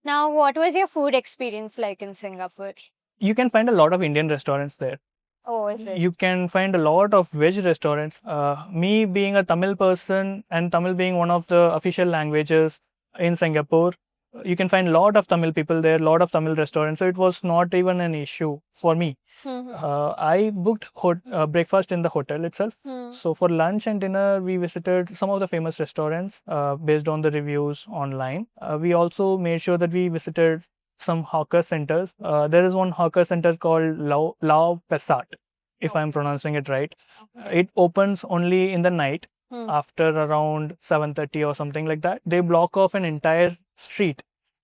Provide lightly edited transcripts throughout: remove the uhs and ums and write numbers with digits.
Now, what was your food experience like in Singapore? You can find a lot of Indian restaurants there. Oh, is it? You can find a lot of veg restaurants. Me being a Tamil person and Tamil being one of the official languages in Singapore, you can find a lot of Tamil people there, a lot of Tamil restaurants. So it was not even an issue for me. I booked breakfast in the hotel itself. So for lunch and dinner, we visited some of the famous restaurants based on the reviews online. We also made sure that we visited some hawker centers. There is one hawker center called Lao Pesat, if I'm pronouncing it right. Okay. It opens only in the night after around 7:30 or something like that. They block off an entire street,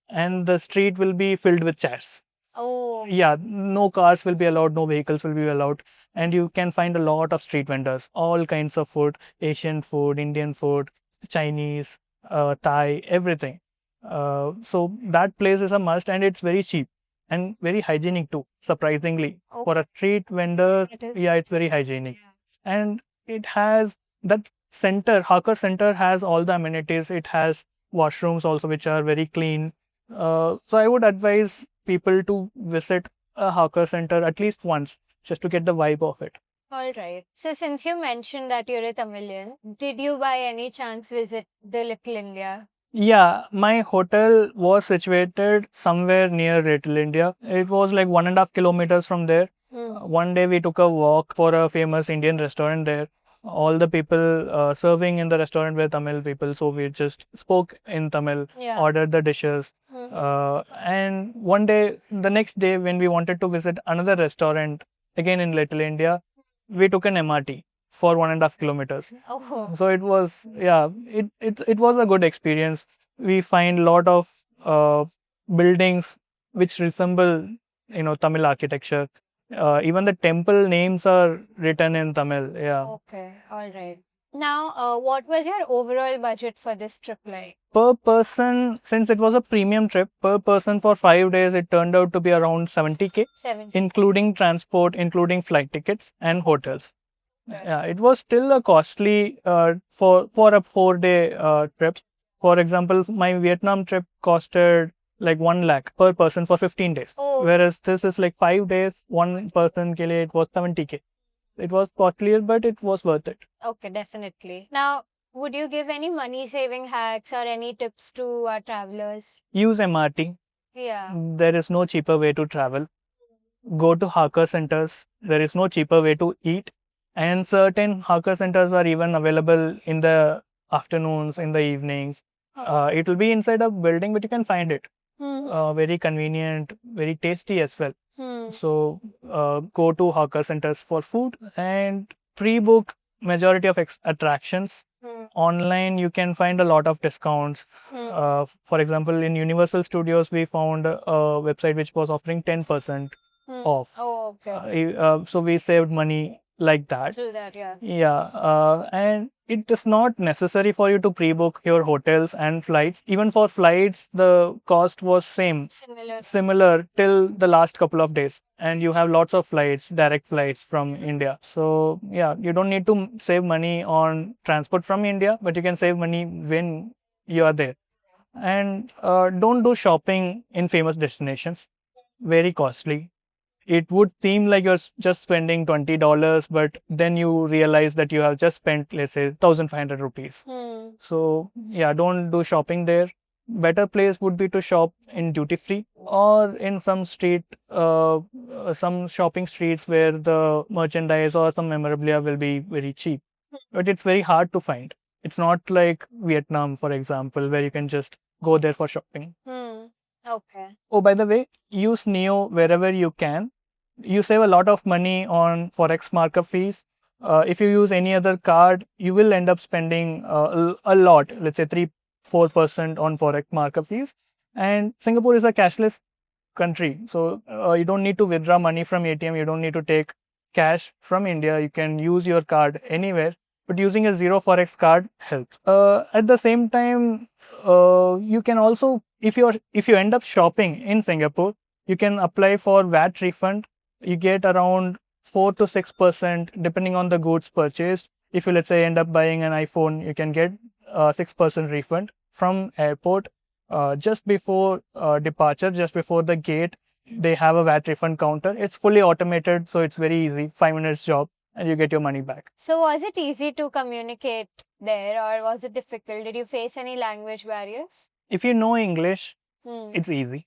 and the street will be filled with chairs. Oh, Yeah, no cars will be allowed, no vehicles will be allowed, and you can find a lot of street vendors, all kinds of food, Asian food, Indian food, Chinese, Thai, everything. So that place is a must, and it's very cheap and very hygienic too, surprisingly. For a street vendor, it is. yeah, it's very hygienic. And it has that center, hawker center has all the amenities. It has washrooms also, which are very clean. So I would advise people to visit a hawker center at least once just to get the vibe of it. All right. So, since you mentioned that you're a Tamilian, did you by any chance visit the Little India? Yeah, my hotel was situated somewhere near Little India. It was like 1.5 kilometers from there. One day we took a walk for a famous Indian restaurant there. All the people serving in the restaurant were Tamil people, so we just spoke in Tamil, Yeah. ordered the dishes. And one day, the next day, when we wanted to visit another restaurant again in Little India, we took an MRT for 1.5 kilometers. Oh. So it was, yeah, it was a good experience. We find a lot of buildings which resemble, Tamil architecture. Even the temple names are written in Tamil. Yeah. Okay, all right. Now, what was your overall budget for this trip like? Per person, since it was a premium trip, per person for 5 days, it turned out to be around 70K, 70. including transport, including flight tickets and hotels. Yeah, it was still a costly for a 4 day trip. For example, my Vietnam trip costed like 1 lakh per person for 15 days. Oh. Whereas this is like 5 days, one person ke liye it was 70K. It was costlier, but it was worth it. Okay, definitely. Now, would you give any money saving hacks or any tips to our travelers? Use MRT. Yeah. There is no cheaper way to travel. Go to hawker centers. There is no cheaper way to eat. And certain hawker centers are even available in the afternoons, in the evenings. It will be inside a building, but you can find it. Very convenient, very tasty as well. So go to hawker centers for food and pre-book majority of attractions. Online, you can find a lot of discounts. For example, in Universal Studios, we found a website which was offering 10% off. Oh, okay. So we saved money like that. True that, yeah. Yeah, and it is not necessary for you to pre-book your hotels and flights. Even for flights, the cost was similar till the last couple of days, and you have lots of flights, direct flights from India. So yeah, you don't need to save money on transport from India, but you can save money when you are there. And don't do shopping in famous destinations. Very costly. It would seem like you're just spending $20, but then you realize that you have just spent, let's say, 1,500 rupees. So yeah, don't do shopping there. Better place would be to shop in duty free or in some shopping streets where the merchandise or some memorabilia will be very cheap. But it's very hard to find. It's not like Vietnam, for example, where you can just go there for shopping. Okay. Oh, by the way, use Niyo wherever you can. You save a lot of money on forex markup fees. If you use any other card, you will end up spending a lot, let's say 3-4% on forex markup fees. And Singapore is a cashless country, so you don't need to withdraw money from ATM. You don't need to take cash from India. You can use your card anywhere, but using a zero forex card helps. At the same time, you can also, if you end up shopping in Singapore, you can apply for VAT refund. You get around 4 to 6% depending on the goods purchased. If you, let's say, end up buying an iPhone, you can get 6% refund from airport. just before departure, just before the gate, they have a VAT refund counter. It's fully automated, so it's very easy. 5 minutes job, and you get your money back. So was it easy to communicate there, or was it difficult? Did you face any language barriers? If you know English, it's easy.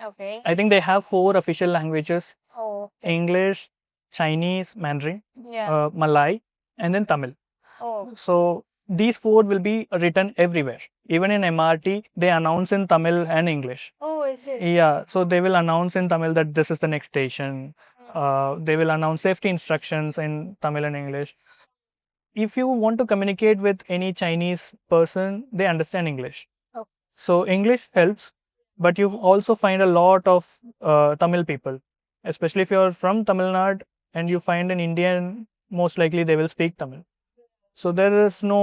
Okay. I think they have 4 official languages: Oh, okay. English, Chinese, Mandarin, Yeah. Malay, and then Tamil. Oh, So these 4 will be written everywhere. Even in MRT, they announce in Tamil and English. oh, is it? Yeah, so they will announce in Tamil that this is the next station. They will announce safety instructions in Tamil and English. If you want to communicate with any Chinese person, they understand English. Oh. So English helps, but you also find a lot of Tamil people, especially if you're from Tamil Nadu and you find an Indian, most likely they will speak Tamil. So there is no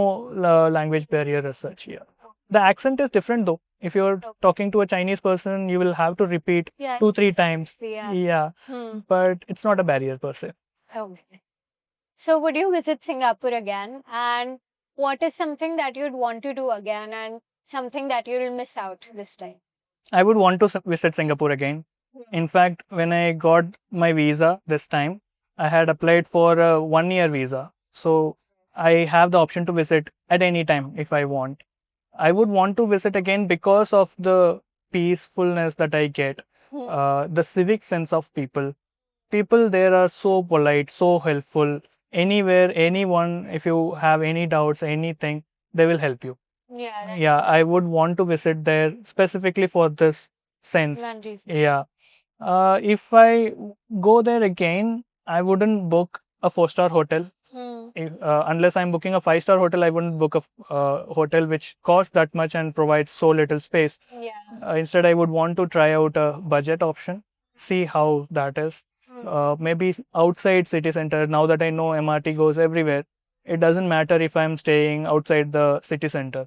language barrier as such here. The accent is different though. If you're talking to a Chinese person, you will have to repeat 2-3 times. Yeah. But it's not a barrier per se. Okay. So would you visit Singapore again? And what is something that you'd want to do again and something that you'll miss out this time? I would want to visit Singapore again. In fact, when I got my visa this time, I had applied for a 1-year visa. So I have the option to visit at any time if I want. I would want to visit again because of the peacefulness that I get, the civic sense of people. People there are so polite, so helpful. Anywhere, anyone, if you have any doubts, anything, they will help you. Yeah, I would want to visit there specifically for this sense. Yeah. If I go there again, I wouldn't book a 4-star hotel. Unless I'm booking a 5-star hotel, I wouldn't book a hotel which costs that much and provides so little space. Yeah. Instead, I would want to try out a budget option, see how that is. Maybe outside city center. Now that I know MRT goes everywhere, it doesn't matter if I'm staying outside the city center.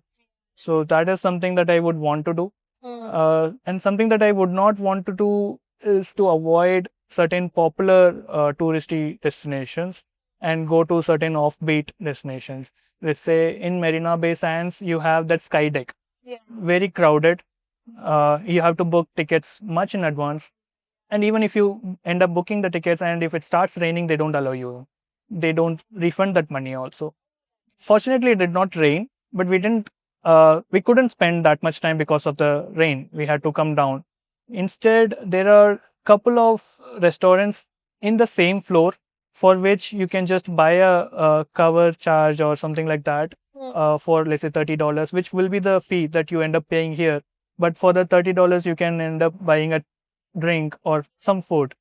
So that is something that I would want to do. And something that I would not want to do is to avoid certain popular touristy destinations and go to certain offbeat destinations. Let's say in Marina Bay Sands, you have that sky deck. Yeah. Very crowded. You have to book tickets much in advance. And even if you end up booking the tickets and if it starts raining, they don't allow you. They don't refund that money also. Fortunately, it did not rain, but we couldn't spend that much time because of the rain. We had to come down. Instead, there are couple of restaurants in the same floor for which you can just buy a cover charge or something like that for let's say $30, which will be the fee that you end up paying here. But for the $30, you can end up buying a drink or some food,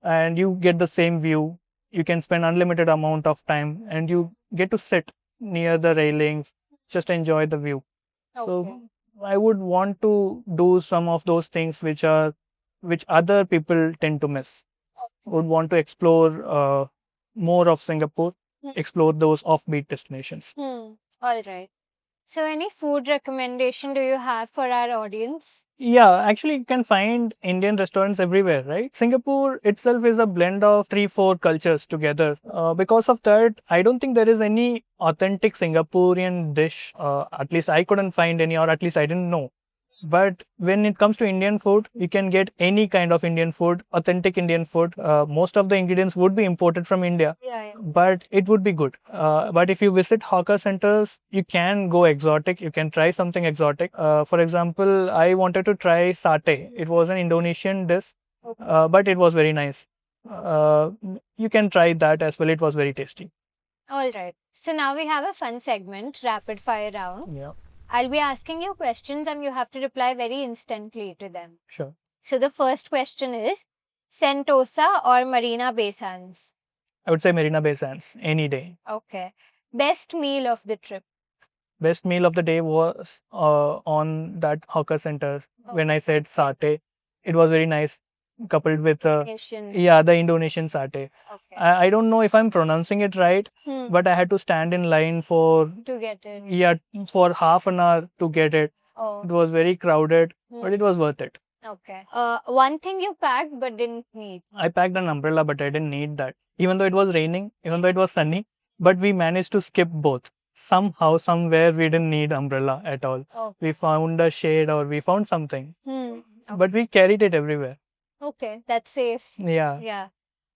and you get the same view. You can spend unlimited amount of time, and you get to sit near the railings, just enjoy the view. So I would want to do some of those things which other people tend to miss. Would want to explore more of Singapore, explore those offbeat destinations. All right. So any food recommendation do you have for our audience? Yeah, actually you can find Indian restaurants everywhere, right? Singapore itself is a blend of 3-4 cultures together. Because of that, I don't think there is any authentic Singaporean dish. At least I couldn't find any, or at least I didn't know. But when it comes to Indian food, you can get any kind of Indian food, authentic Indian food. Most of the ingredients would be imported from India, but it would be good. But if you visit hawker centers, you can go exotic. You can try something exotic. For example, I wanted to try satay. It was an Indonesian dish, but it was very nice. You can try that as well. It was very tasty. All right. So now we have a fun segment, rapid fire round. Yeah. I'll be asking you questions and you have to reply very instantly to them. Sure. So the first question is, Sentosa or Marina Bay Sands? I would say Marina Bay Sands any day. Okay. Best meal of the trip? Best meal of the day was on that hawker center. When I said satay, it was very nice, coupled with the Indonesian satay. Okay. I don't know if I'm pronouncing it right, but I had to stand in line to get it. Yeah, for half an hour to get it. Oh. It was very crowded, but it was worth it. Okay. One thing you packed but didn't need? I packed an umbrella, but I didn't need that. Even though it was raining, even though it was sunny, but we managed to skip both. somehow, somewhere, we didn't need umbrella at all. Oh. We found a shade or we found something, Okay. but we carried it everywhere. Okay, that's safe. Yeah. Yeah.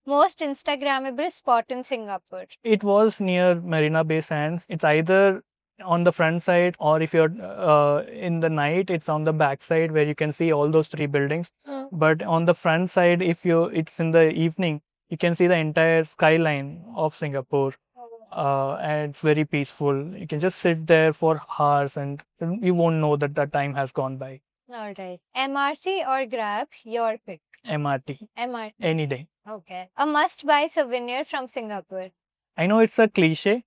Most Instagrammable spot in Singapore. It was near Marina Bay Sands. It's either on the front side, or if you're in the night, it's on the back side where you can see all those three buildings. But on the front side, if it's in the evening, you can see the entire skyline of Singapore. And it's very peaceful. You can just sit there for hours and you won't know that the time has gone by. All right. MRT or Grab, your pick. MRT. MRT. Any day. Okay. A must-buy souvenir from Singapore. I know it's a cliche,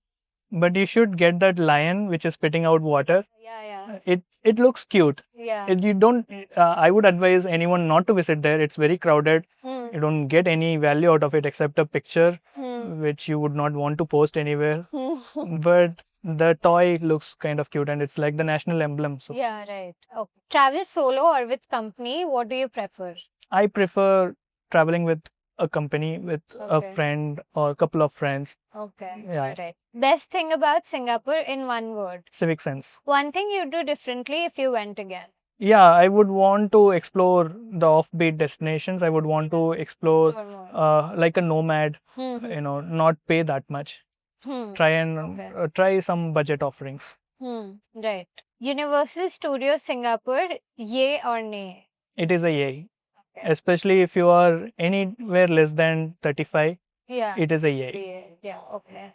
but you should get that lion which is spitting out water. Yeah. It looks cute. Yeah. You don't. I would advise anyone not to visit there. It's very crowded. You don't get any value out of it except a picture, which you would not want to post anywhere. But the toy looks kind of cute, and it's like the national emblem. So Yeah, right. Okay. Travel solo or with company, what do you prefer? I prefer traveling with a company, with a friend or a couple of friends. Okay. Yeah. All right. Best thing about Singapore in one word. Civic sense. One thing you'd do differently if you went again. Yeah, I would want to explore the offbeat destinations. I would want to explore like a nomad, not pay that much. Try and try some budget offerings. Right. Universal Studios Singapore, yay or nay? It is a yay. Okay. Especially if you are anywhere less than 35. Yeah. It is a yay. Yeah, okay.